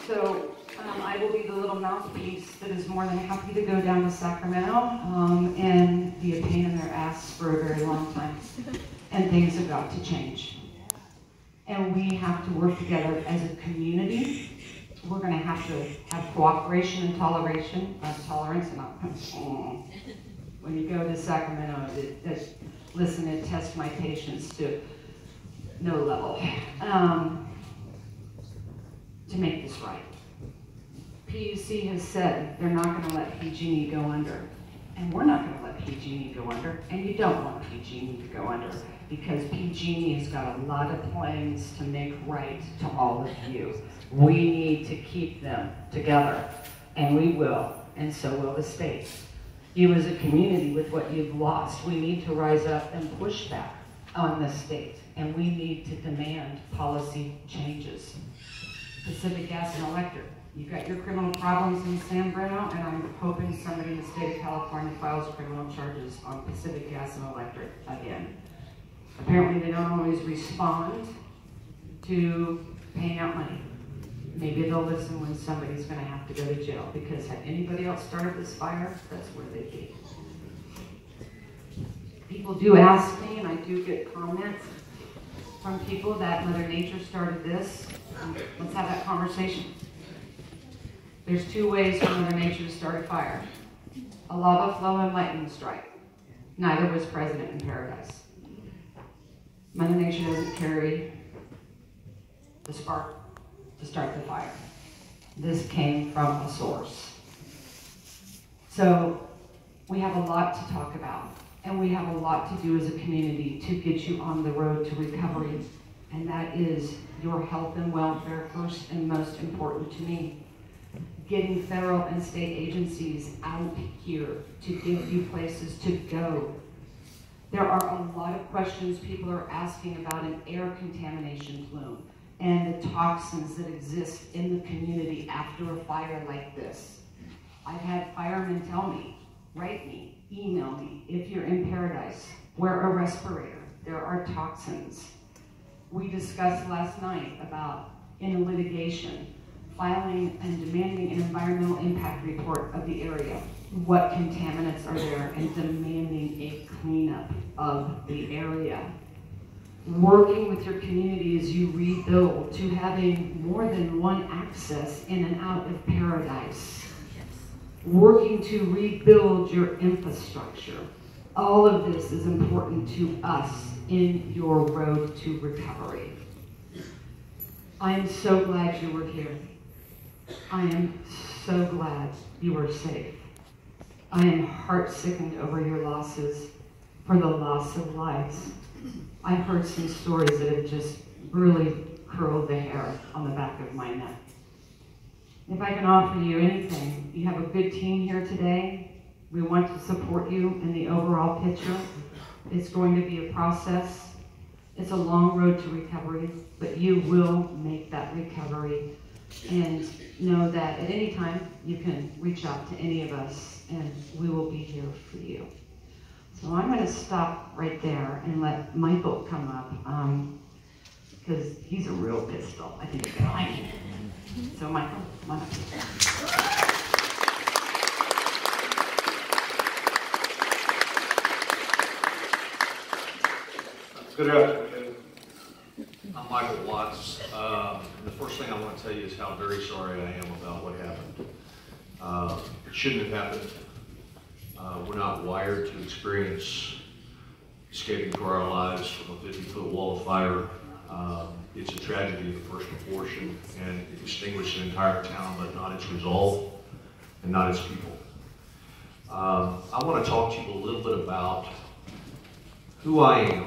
I will be the little mouthpiece that is more than happy to go down to Sacramento and be a pain in their ass for a very long time. And things have got to change. And we have to work together as a community. We're going to have cooperation and tolerance, and not when you go to Sacramento, listen and test my patience to no level to make this right. PUC has said they're not going to let PG&E go under, and we're not going to let PG&E go under, and you don't want PG&E to go under, because PG&E has got a lot of plans to make right to all of you. We need to keep them together, and we will, and so will the state. You as a community, with what you've lost, we need to rise up and push back on the state, and we need to demand policy changes. Pacific Gas and Electric, you've got your criminal problems in San Bruno, and I'm hoping somebody in the state of California files criminal charges on Pacific Gas and Electric again. Apparently they don't always respond to paying out money. Maybe they'll listen when somebody's going to have to go to jail, because had anybody else started this fire, that's where they'd be. People do ask me, and I do get comments from people that Mother Nature started this. Let's have that conversation. There's two ways for Mother Nature to start a fire: a lava flow and lightning strike. Neither was present in paradise. Mother Nature doesn't carry the spark to start the fire. This came from a source. So we have a lot to talk about, and we have a lot to do as a community to get you on the road to recovery, and that is your health and welfare first and most important to me. Getting federal and state agencies out here to give you places to go. There are a lot of questions people are asking about an air contamination plume and the toxins that exist in the community after a fire like this. I've had firemen tell me, write me, email me, if you're in Paradise, wear a respirator. There are toxins. We discussed last night about, in litigation, filing and demanding an environmental impact report of the area, what contaminants are there, and demanding a cleanup of the area. Working with your community as you rebuild to having more than one access in and out of Paradise. Working to rebuild your infrastructure. All of this is important to us in your road to recovery. I am so glad you were here. I am so glad you were safe. I am heart-sickened over your losses, for the loss of lives. I've heard some stories that have just really curled the hair on the back of my neck. If I can offer you anything, you have a good team here today. We want to support you in the overall picture. It's going to be a process. It's a long road to recovery, but you will make that recovery. And know that at any time you can reach out to any of us, and we will be here for you. So I'm going to stop right there and let Michael come up, because he's a real pistol. I think you're going to like him. So Michael, come on up. Good afternoon. I'm Michael Watts. The first thing I want to tell you is how very sorry I am about what happened. It shouldn't have happened. We're not wired to experience escaping for our lives from a 50-foot wall of fire. It's a tragedy of the first proportion, and it extinguished an entire town, but not its resolve and not its people. I want to talk to you a little bit about who I am,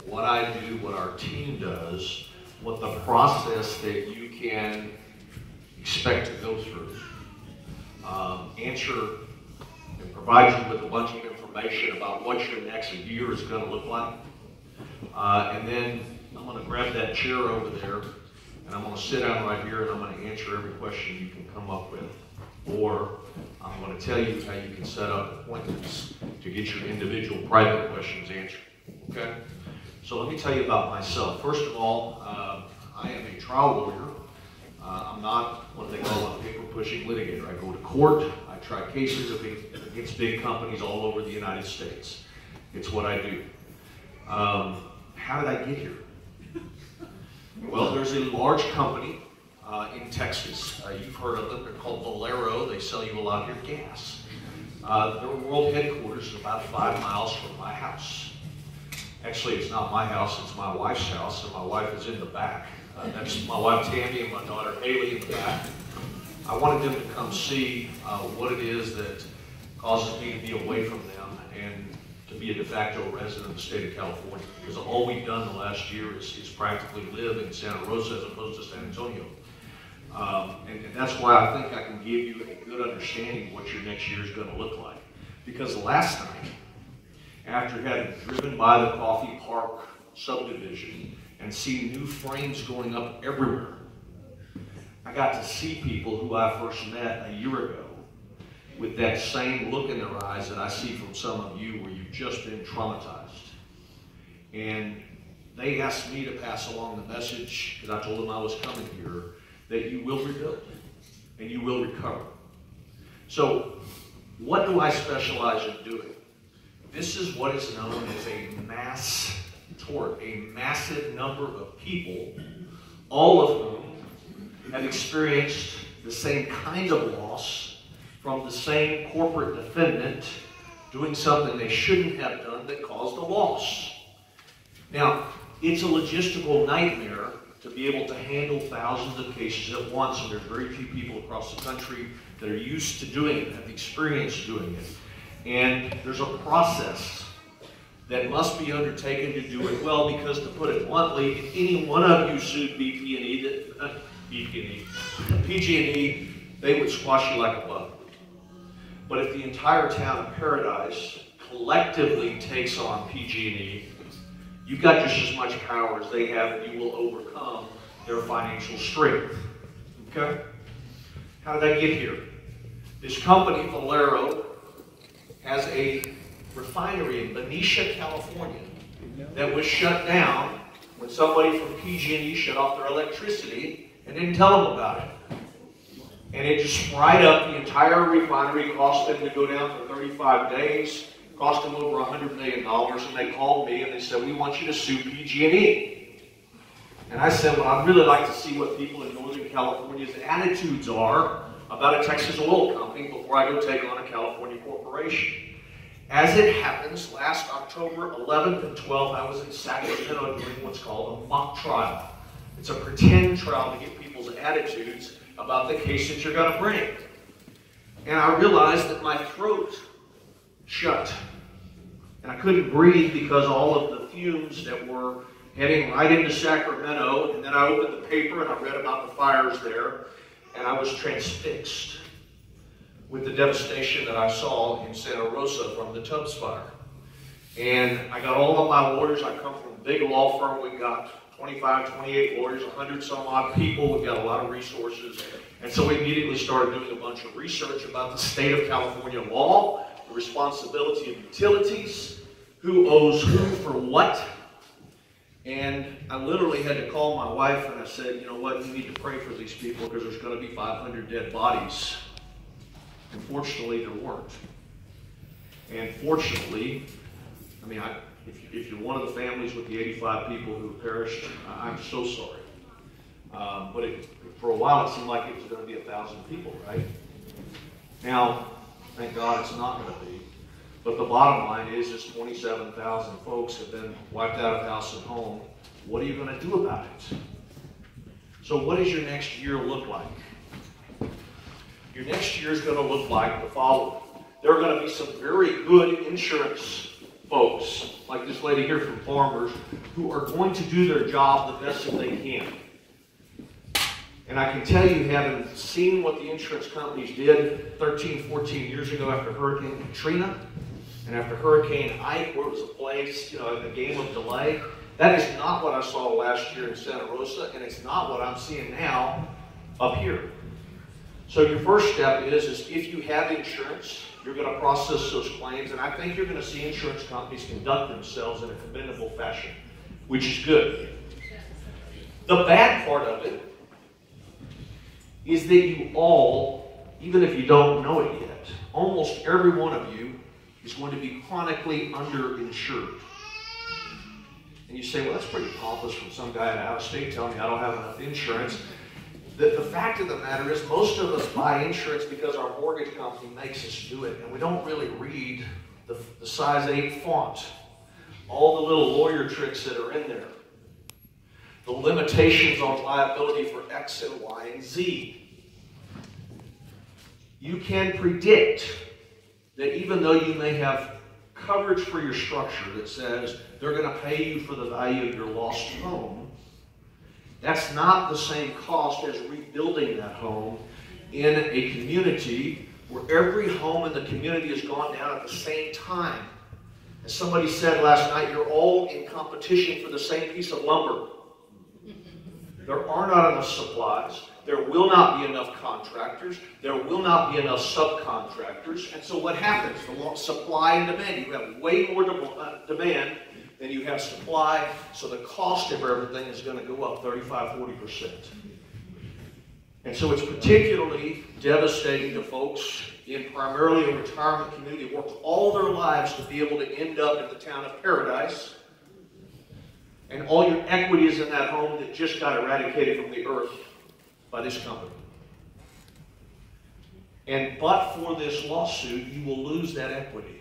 what I do, what our team does, what the process that you can expect to go through. Answer and provide you with a bunch of information about what your next year is going to look like. And then I'm going to grab that chair over there, and I'm going to sit down right here, and I'm going to answer every question you can come up with. Or I'm going to tell you how you can set up appointments to get your individual private questions answered. Okay? So let me tell you about myself. First of all, I am a trial lawyer. I'm not what they call a paper-pushing litigator. I go to court, I try cases against big companies all over the United States. It's what I do. How did I get here? Well, there's a large company in Texas. You've heard of them. They're called Valero. They sell you a lot of your gas. Their world headquarters is about 5 miles from my house. Actually, it's not my house, it's my wife's house, and my wife is in the back. That's my wife Tammy and my daughter Haley in the back. I wanted them to come see what it is that causes me to be away from them and to be a de facto resident of the state of California. Because all we've done the last year is practically live in Santa Rosa as opposed to San Antonio. And that's why I think I can give you a good understanding of what your next year is going to look like. Because last night, after having driven by the Coffee Park subdivision and see new frames going up everywhere, I got to see people who I first met a year ago with that same look in their eyes that I see from some of you where you've just been traumatized. And they asked me to pass along the message, because I told them I was coming here, that you will rebuild and you will recover. So what do I specialize in doing? This is what is known as a mass tort, a massive number of people, all of whom have experienced the same kind of loss from the same corporate defendant doing something they shouldn't have done that caused a loss. Now, it's a logistical nightmare to be able to handle thousands of cases at once, and there's very few people across the country that are used to doing it, have experience doing it. And there's a process that must be undertaken to do it well, because to put it bluntly, if any one of you sued PG&E, they would squash you like a bug. But if the entire town of Paradise collectively takes on PG&E, you've got just as much power as they have, and you will overcome their financial strength. Okay? How did I get here? This company, Valero, has a refinery in Benicia, California, that was shut down when somebody from PG&E shut off their electricity and didn't tell them about it. And it just fried up the entire refinery, cost them to go down for 35 days, cost them over $100 million, and they called me and they said, we want you to sue PG&E. And I said, well, I'd really like to see what people in Northern California's attitudes are about a Texas oil company before I go take on a California corporation. As it happens, last October 11th and 12th, I was in Sacramento doing what's called a mock trial. It's a pretend trial to get people's attitudes about the case that you're going to bring. And I realized that my throat shut. And I couldn't breathe because all of the fumes that were heading right into Sacramento. And then I opened the paper and I read about the fires there. And I was transfixed with the devastation that I saw in Santa Rosa from the Tubbs fire. And I got all of my lawyers. I come from a big law firm. We've got 25, 28 lawyers, 100 some odd people. We've got a lot of resources. And so we immediately started doing a bunch of research about the state of California law, the responsibility of utilities, who owes who for what. And I literally had to call my wife and I said, you know what, you need to pray for these people because there's going to be 500 dead bodies. And fortunately, there weren't. And fortunately, I mean, if you're one of the families with the 85 people who perished, I'm so sorry. But for a while, it seemed like it was going to be 1,000 people, right? Now, thank God it's not going to be. But the bottom line is 27,000 folks have been wiped out of house and home. What are you going to do about it? So what does your next year look like? Your next year is going to look like the following. There are going to be some very good insurance folks, like this lady here from Farmers, who are going to do their job the best that they can. And I can tell you, having seen what the insurance companies did 13, 14 years ago after Hurricane Katrina and after Hurricane Ike, where it was a place, a game of delay, that is not what I saw last year in Santa Rosa, and it's not what I'm seeing now up here. So your first step is if you have insurance, you're going to process those claims, and I think you're going to see insurance companies conduct themselves in a commendable fashion, which is good. The bad part of it is that you all, even if you don't know it yet, almost every one of you is going to be chronically underinsured. And you say, well, that's pretty pompous from some guy out of state telling me I don't have enough insurance. The fact of the matter is most of us buy insurance because our mortgage company makes us do it, and we don't really read the size 8 font, all the little lawyer tricks that are in there, the limitations on liability for X and Y and Z. You can predict that even though you may have coverage for your structure that says they're going to pay you for the value of your lost home, that's not the same cost as rebuilding that home in a community where every home in the community has gone down at the same time. As somebody said last night, you're all in competition for the same piece of lumber. There are not enough supplies. There will not be enough contractors. There will not be enough subcontractors. And so what happens? The supply and demand. You have way more demand than you have supply, so the cost of everything is going to go up 35–40%. And so it's particularly devastating to folks in primarily a retirement community who worked all their lives to be able to end up in the town of paradise, and all your equity is in that home that just got eradicated from the earth by this company. And but for this lawsuit, you will lose that equity.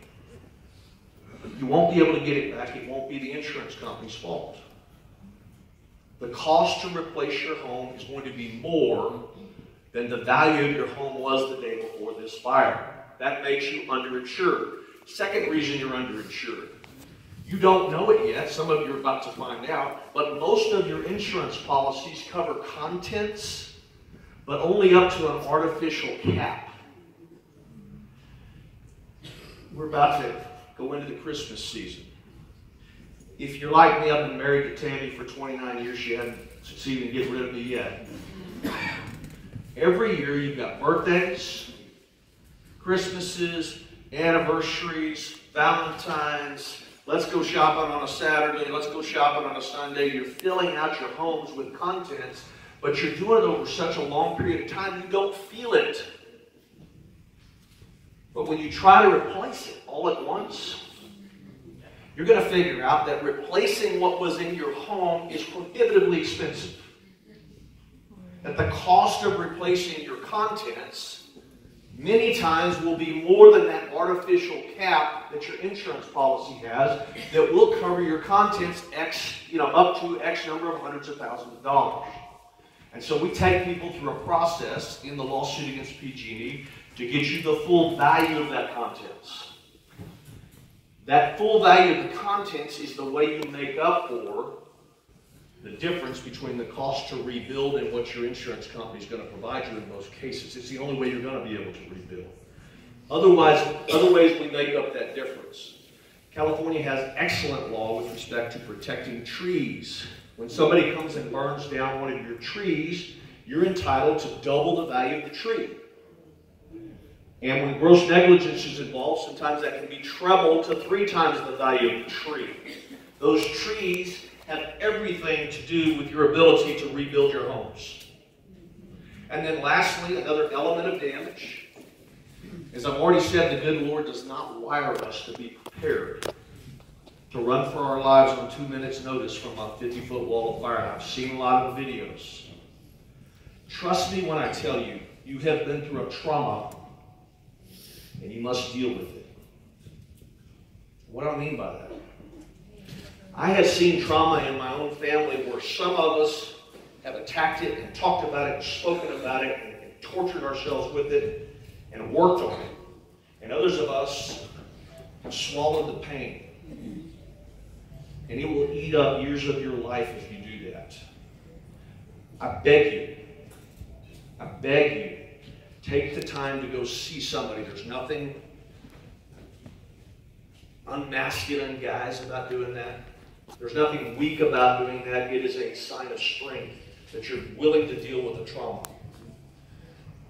You won't be able to get it back. It won't be the insurance company's fault. The cost to replace your home is going to be more than the value of your home was the day before this fire. That makes you underinsured. Second reason you're underinsured. You don't know it yet. Some of you are about to find out. But most of your insurance policies cover contents, but only up to an artificial cap. We're about to go into the Christmas season. If you're like me, I've been married to Tammy for 29 years. She hasn't succeeded in getting rid of me yet. Every year you've got birthdays, Christmases, anniversaries, Valentine's. Let's go shopping on a Saturday. Let's go shopping on a Sunday. You're filling out your homes with contents, but you're doing it over such a long period of time, you don't feel it. But when you try to replace it all at once, you're going to figure out that replacing what was in your home is prohibitively expensive. That the cost of replacing your contents many times will be more than that artificial cap that your insurance policy has that will cover your contents up to X number of hundreds of thousands of dollars. And so we take people through a process in the lawsuit against PG&E to get you the full value of that contents. That full value of the contents is the way you make up for the difference between the cost to rebuild and what your insurance company is going to provide you in most cases. It's the only way you're going to be able to rebuild. Other ways we make up that difference. California has excellent law with respect to protecting trees. When somebody comes and burns down one of your trees, you're entitled to double the value of the tree. And when gross negligence is involved, sometimes that can be trebled to 3 times the value of the tree. Those trees have everything to do with your ability to rebuild your homes. And then lastly, another element of damage. As I've already said, the good Lord does not wire us to be prepared to run for our lives on 2 minutes' notice from a 50-foot wall of fire. I've seen a lot of videos. Trust me when I tell you, you have been through a trauma and you must deal with it. What do I mean by that? I have seen trauma in my own family where some of us have attacked it and talked about it and spoken about it and tortured ourselves with it and worked on it. And others of us have swallowed the pain. And it will eat up years of your life if you do that. I beg you, take the time to go see somebody. There's nothing unmasculine, guys, about doing that. There's nothing weak about doing that. It is a sign of strength that you're willing to deal with the trauma.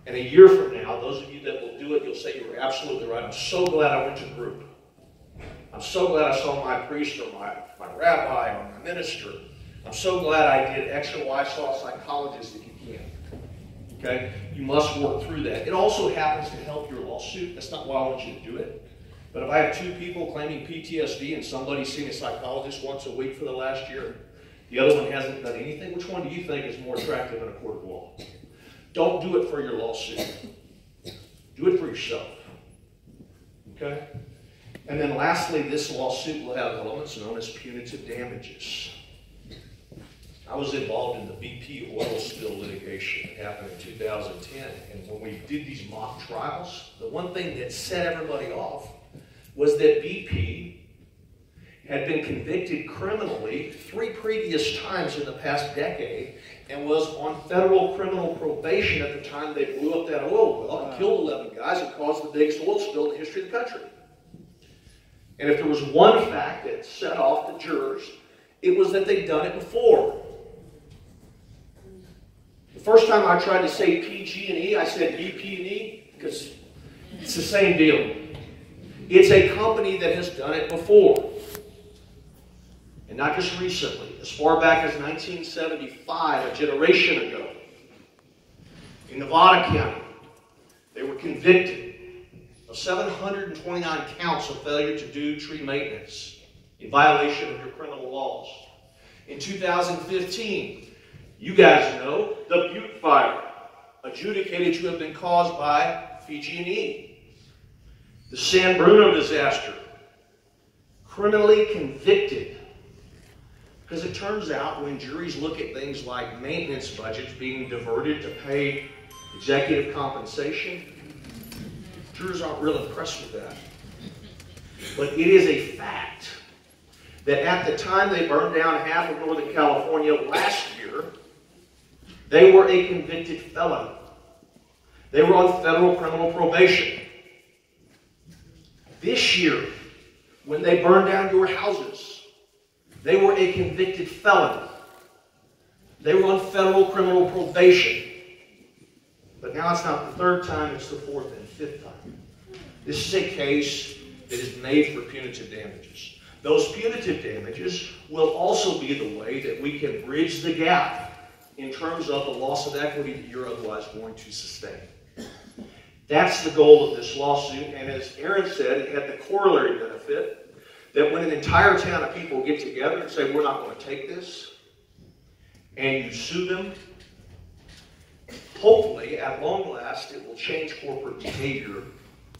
And a year from now, those of you that will do it, you'll say you were absolutely right. I'm so glad I went to group. I'm so glad I saw my priest or my rabbi or my minister. I'm so glad I did X or Y, saw a psychologist if you can. Okay? You must work through that. It also happens to help your lawsuit. That's not why I want you to do it. But if I have 2 people claiming PTSD and somebody's seen a psychologist once a week for the last year, the other one hasn't done anything, which one do you think is more attractive in a court of law? Don't do it for your lawsuit. Do it for yourself. Okay? And then lastly, this lawsuit will have elements known as punitive damages. I was involved in the BP oil spill litigation that happened in 2010, and when we did these mock trials, the one thing that set everybody off was that BP had been convicted criminally 3 previous times in the past decade and was on federal criminal probation at the time they blew up that oil well and killed 11 guys and caused the biggest oil spill in the history of the country. And if there was one fact that set off the jurors, it was that they'd done it before. The first time I tried to say PG&E, I said BP&E because it's the same deal. It's a company that has done it before. And not just recently, as far back as 1975, a generation ago, in Nevada County, they were convicted of 729 counts of failure to do tree maintenance in violation of your criminal laws. In 2015, you guys know, the Butte fire, adjudicated to have been caused by PG&E. The San Bruno disaster, criminally convicted. Because it turns out when juries look at things like maintenance budgets being diverted to pay executive compensation, jurors aren't real impressed with that. But it is a fact that at the time they burned down half of Northern California last year, they were a convicted felon. They were on federal criminal probation. This year, when they burned down your houses, they were a convicted felon. They were on federal criminal probation. But now it's not the 3rd time, it's the 4th and 5th time. This is a case that is made for punitive damages. Those punitive damages will also be the way that we can bridge the gap in terms of the loss of equity that you're otherwise going to sustain. That's the goal of this lawsuit, and as Erin said, it had the corollary benefit that when an entire town of people get together and say, we're not going to take this, and you sue them, hopefully, at long last, it will change corporate behavior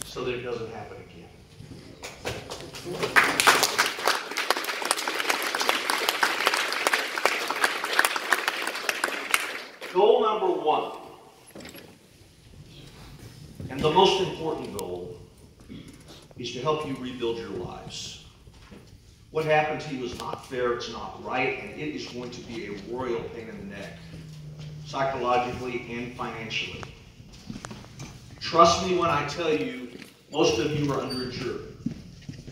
so that it doesn't happen again. Goal number 1, and the most important goal, is to help you rebuild your lives. What happened to you is not fair, it's not right, and it is going to be a royal pain in the neck, psychologically and financially. Trust me when I tell you, most of you are underinsured.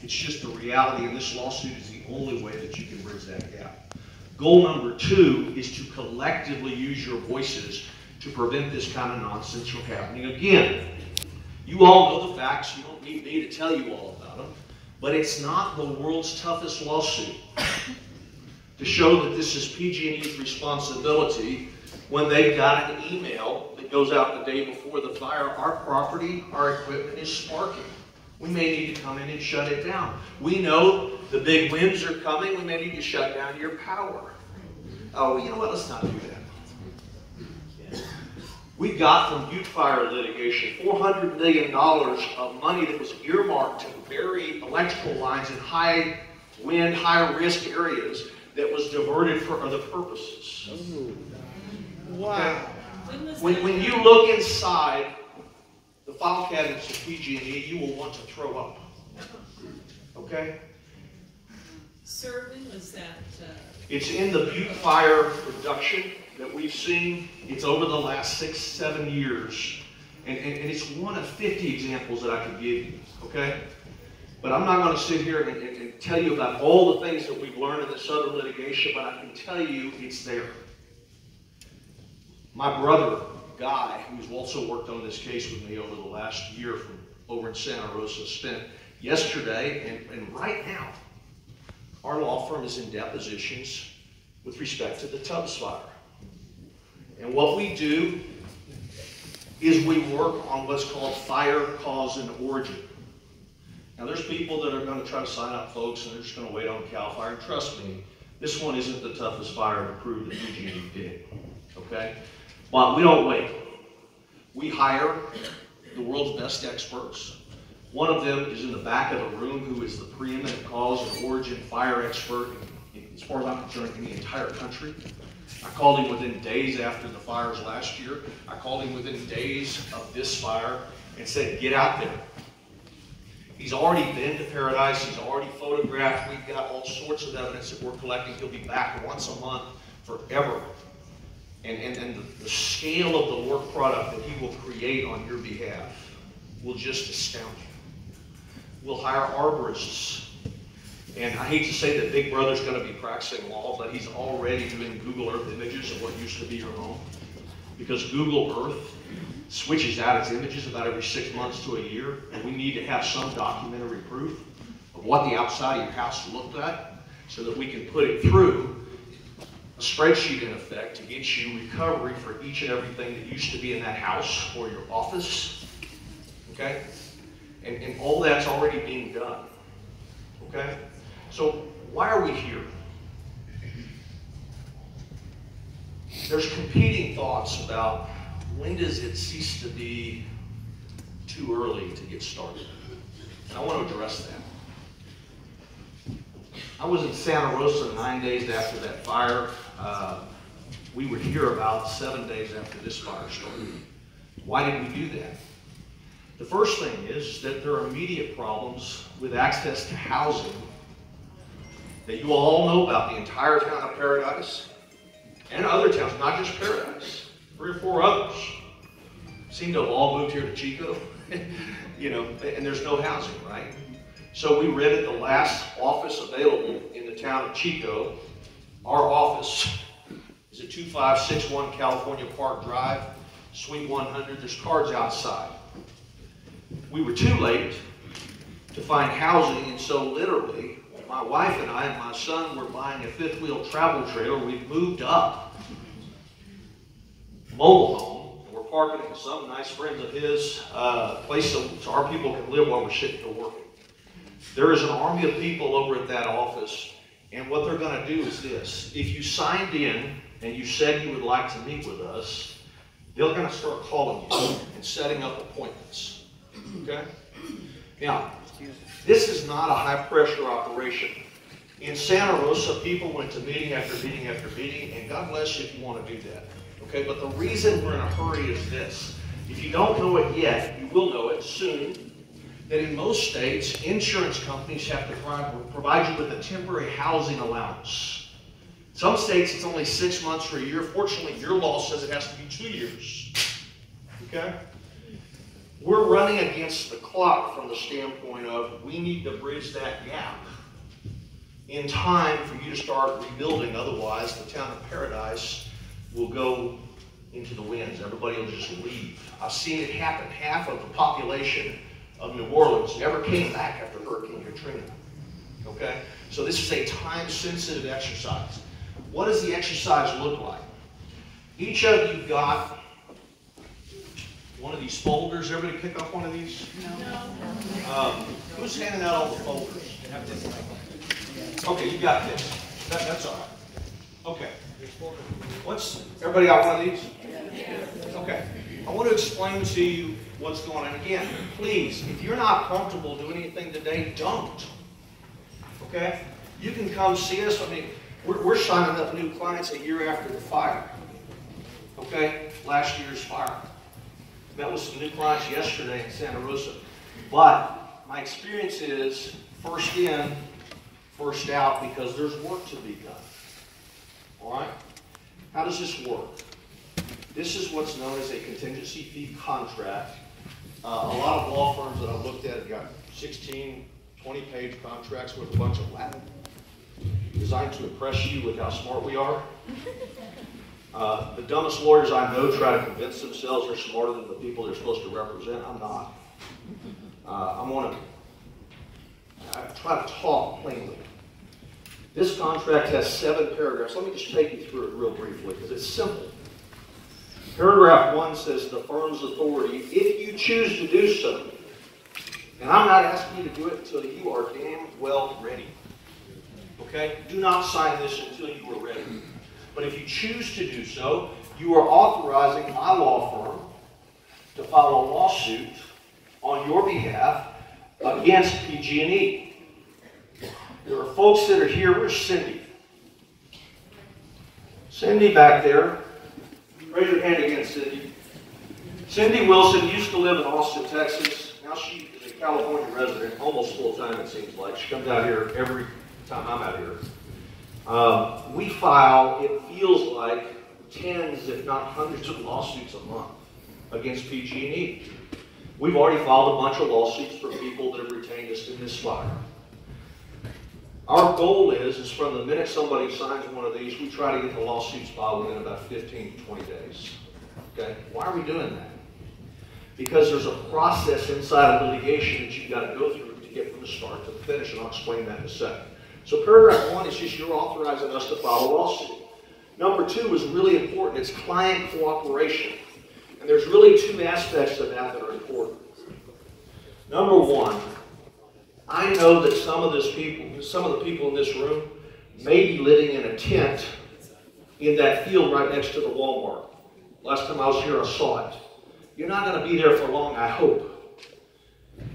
It's just the reality, and this lawsuit is the only way that you can bridge that gap. Goal number 2 is to collectively use your voices to prevent this kind of nonsense from happening again. You all know the facts. You don't need me to tell you all about them. But it's not the world's toughest lawsuit to show that this is PG&E's responsibility when they've got an email that goes out the day before the fire. Our property, our equipment is sparking. We may need to come in and shut it down. We know the big winds are coming. We may need to shut down your power. Oh, you know what? Let's not do that. We got from Butte fire litigation $400 million of money that was earmarked to bury electrical lines in high wind, high risk areas that was diverted for other purposes. Oh. Wow. Okay? When you look inside the file cabinets of PG&E, you will want to throw up. Okay? Sir, when was that? It's in the Butte fire production that we've seen. It's over the last 6-7 years. And it's one of 50 examples that I could give you, okay? But I'm not going to sit here and tell you about all the things that we've learned in this other litigation, but I can tell you it's there. My brother, Guy, who's also worked on this case with me over the last year from over in Santa Rosa, spent yesterday and right now, our law firm is in depositions with respect to the Tubbs fire. And what we do is we work on what's called fire cause and origin. Now there's people that are going to try to sign up folks and they're just going to wait on CAL FIRE. And trust me, this one isn't the toughest fire to prove that PG&E did, okay? But we don't wait. We hire the world's best experts. One of them is in the back of the room who is the preeminent cause and origin fire expert, as far as I'm concerned, in the entire country. I called him within days after the fires last year. I called him within days of this fire and said, get out there. He's already been to Paradise. He's already photographed. We've got all sorts of evidence that we're collecting. He'll be back once a month forever. And the scale of the work product that he will create on your behalf will just astound you. We'll hire arborists. And I hate to say that Big Brother's going to be practicing law, but he's already doing Google Earth images of what used to be your home. Because Google Earth switches out its images about every 6 months to a year, and we need to have some documentary proof of what the outside of your house looked like so that we can put it through a spreadsheet in effect to get you recovery for each and everything that used to be in that house or your office, okay? And all that's already being done, okay? So why are we here? There's competing thoughts about when does it cease to be too early to get started? And I want to address that. I was in Santa Rosa 9 days after that fire. We were here about 7 days after this fire started. Why did we do that? The first thing is that there are immediate problems with access to housing that you all know about. The entire town of Paradise and other towns, not just Paradise. 3 or 4 others seem to have all moved here to Chico, you know, and there's no housing, right? So we rented the last office available in the town of Chico. Our office is at 2561 California Park Drive, Suite 100. There's cards outside. We were too late to find housing, and so literally, my wife and I and my son were buying a 5th-wheel travel trailer. We've moved up mobile home, and we're parking it in some nice friends of his place so our people can live while we're sitting here working. There is an army of people over at that office, and what they're going to do is this. If you signed in and you said you would like to meet with us, they're going to start calling you and setting up appointments. Okay? Now, this is not a high-pressure operation. In Santa Rosa, people went to meeting after meeting after meeting, and God bless you if you want to do that. Okay, but the reason we're in a hurry is this. If you don't know it yet, you will know it soon, that in most states, insurance companies have to provide you with a temporary housing allowance. Some states, it's only 6 months or a year. Fortunately, your law says it has to be 2 years. Okay? We're running against the clock from the standpoint of we need to bridge that gap in time for you to start rebuilding. Otherwise, the town of Paradise will go into the winds. Everybody will just leave. I've seen it happen. Half of the population of New Orleans never came back after Hurricane Katrina. Okay? So this is a time-sensitive exercise. What does the exercise look like? Each of you got one of these folders. Everybody pick up one of these? No. Who's handing out all the folders? Okay, you got this. That's all right. Okay. Everybody got one of these? Okay. I want to explain to you what's going on. Again, please, if you're not comfortable doing anything today, don't. Okay? You can come see us. I mean, we're signing up new clients a year after the fire. Okay? Last year's fire. Met with some new clients yesterday in Santa Rosa. But my experience is first in, first out, because there's work to be done. All right? How does this work? This is what's known as a contingency fee contract. A lot of law firms that I've looked at have got 16, 20-page contracts with a bunch of Latin, designed to impress you with how smart we are. The dumbest lawyers I know try to convince themselves they're smarter than the people they're supposed to represent. I'm not. I try to talk plainly. This contract has 7 paragraphs. Let me just take you through it real briefly because it's simple. Paragraph 1 says the firm's authority, if you choose to do so, and I'm not asking you to do it until you are damn well ready. Okay? Do not sign this until you are ready. But if you choose to do so, you are authorizing my law firm to file a lawsuit on your behalf against PG&E. There are folks that are here. Where's Cindy? Cindy back there. Raise your hand again, Cindy. Cindy Wilson used to live in Austin, Texas. Now she is a California resident, almost full-time it seems like. She comes out here every time I'm out here. We file, it feels like, tens, if not hundreds of lawsuits a month against PG&E. We've already filed a bunch of lawsuits for people that have retained us in this fire. Our goal is from the minute somebody signs one of these, we try to get the lawsuits filed within about 15 to 20 days. Okay? Why are we doing that? Because there's a process inside of litigation that you've got to go through to get from the start to the finish, and I'll explain that in a second. So paragraph 1 is just you're authorizing us to file a lawsuit. Number 2 is really important. It's client cooperation. And there's really 2 aspects of that are important. Number 1, I know that some of the people in this room may be living in a tent in that field right next to the Walmart. Last time I was here, I saw it. You're not going to be there for long, I hope.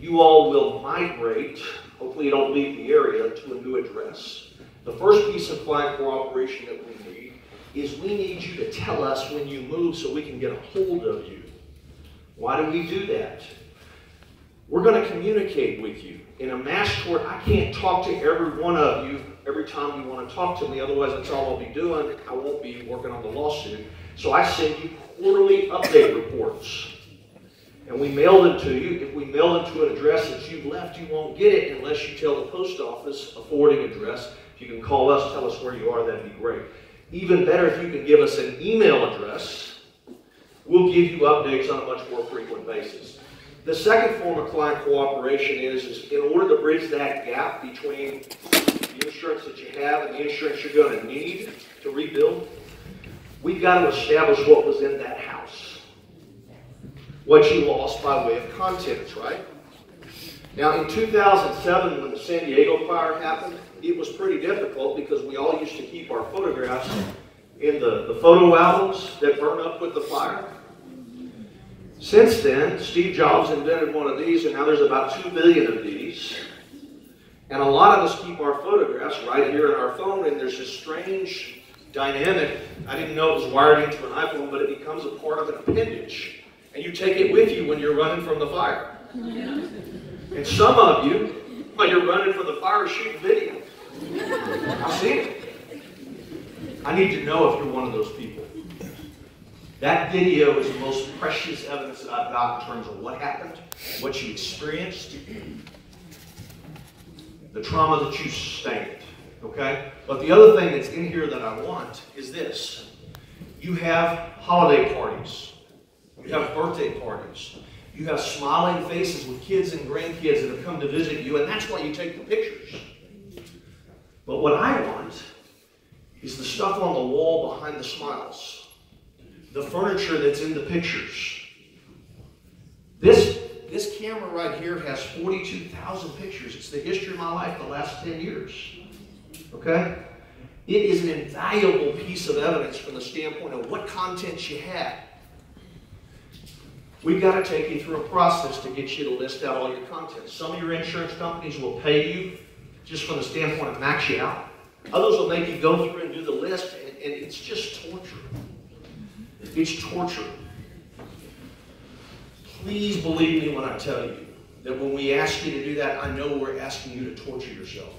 You all will migrate, hopefully you don't leave the area, to a new address. The first piece of client cooperation that we need is we need you to tell us when you move so we can get a hold of you. Why do we do that? We're going to communicate with you. In a mass tort, I can't talk to every one of you every time you want to talk to me, otherwise that's all I'll be doing. I won't be working on the lawsuit. So I send you quarterly update reports. And we mail them to you. If we mail them to an address that you've left, you won't get it unless you tell the post office a forwarding address. If you can call us, tell us where you are, that'd be great. Even better if you can give us an email address. We'll give you updates on a much more frequent basis. The second form of client cooperation is in order to bridge that gap between the insurance that you have and the insurance you're going to need to rebuild, we've got to establish what was in that house. What you lost by way of contents, right? Now, in 2007, when the San Diego fire happened, it was pretty difficult because we all used to keep our photographs in the photo albums that burn up with the fire. Since then, Steve Jobs invented one of these, and now there's about 2 million of these. And a lot of us keep our photographs right here in our phone, and there's this strange dynamic. I didn't know it was wired into an iPhone, but it becomes a part of an appendage. And you take it with you when you're running from the fire. And some of you, while you're running from the fire, shoot video. I've seen it. I need to know if you're one of those people. That video is the most precious evidence that I've got in terms of what happened, what you experienced, the trauma that you sustained, okay? But the other thing that's in here that I want is this. You have holiday parties. You have birthday parties. You have smiling faces with kids and grandkids that have come to visit you, and that's why you take the pictures. But what I want is the stuff on the wall behind the smiles. The furniture that's in the pictures. This camera right here has 42,000 pictures. It's the history of my life the last 10 years. Okay? It is an invaluable piece of evidence from the standpoint of what content you had. We've got to take you through a process to get you to list out all your content. Some of your insurance companies will pay you just from the standpoint of max you out. Others will make you go through and do the list, and it's just torture. It's torture. Please believe me when I tell you that when we ask you to do that, I know we're asking you to torture yourself.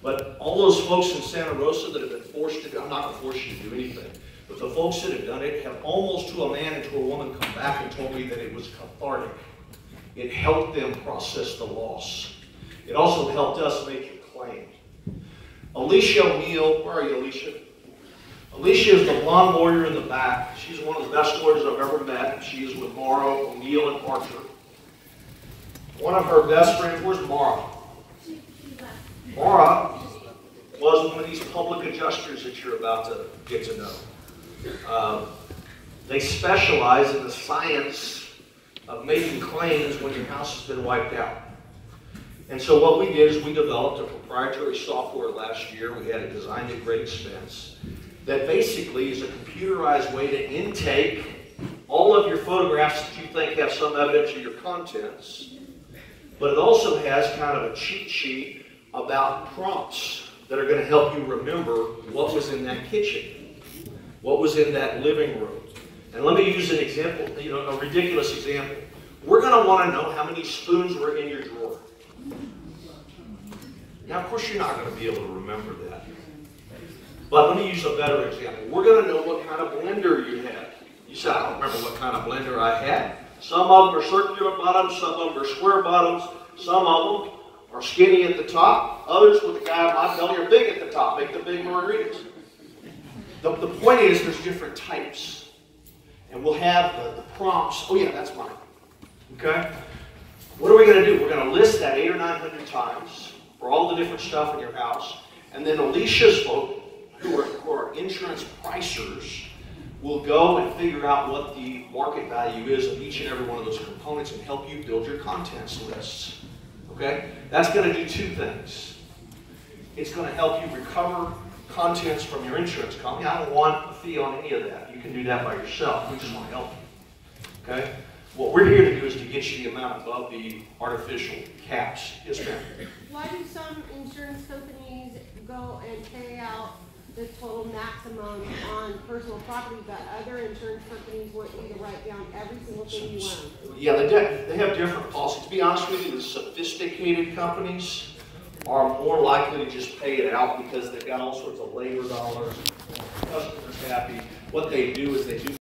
But all those folks in Santa Rosa that have been forced to do, I'm not going to force you to do anything, but the folks that have done it have almost to a man and to a woman come back and told me that it was cathartic. It helped them process the loss. It also helped us make a claim. Alicia O'Neill, where are you, Alicia? Alicia is the blonde lawyer in the back. She's one of the best lawyers I've ever met. She is with Mara, O'Neill, and Archer. One of her best friends, where's Mara? Mara was one of these public adjusters that you're about to get to know. They specialize in the science of making claims when your house has been wiped out. And so what we did is we developed a proprietary software last year. We had it designed at great expense that basically is a computerized way to intake all of your photographs that you think have some evidence of your contents. But it also has kind of a cheat sheet about prompts that are going to help you remember what was in that kitchen, what was in that living room. And let me use an example, a ridiculous example. We're going to want to know how many spoons were in your drawer. Now, of course, you're not going to be able to remember that. But let me use a better example. We're going to know what kind of blender you had. You said, I don't remember what kind of blender I had. Some of them are circular bottoms, some of them are square bottoms, some of them are skinny at the top, others with the guy on my belly are big at the top, make the big margaritas. The point is there's different types. And we'll have the prompts. Oh yeah, that's mine. Okay? What are we going to do? We're going to list that 800 or 900 times for all the different stuff in your house. And then Alicia's folk, who are insurance pricers, will go and figure out what the market value is of each and every one of those components and help you build your contents lists. Okay? That's going to do two things. It's going to help you recover contents from your insurance company. I don't want a fee on any of that. You can do that by yourself. We just want to help you. Okay? What we're here to do is to get you the amount above the artificial caps. Yes, ma'am? Why do some insurance companies go and pay out the total maximum on personal property, but other insurance companies want you to write down every single thing you own? Yeah, they have different policies. To be honest with you, the sophisticated companies are more likely to just pay it out because they've got all sorts of labor dollars, customers happy. What they do is they do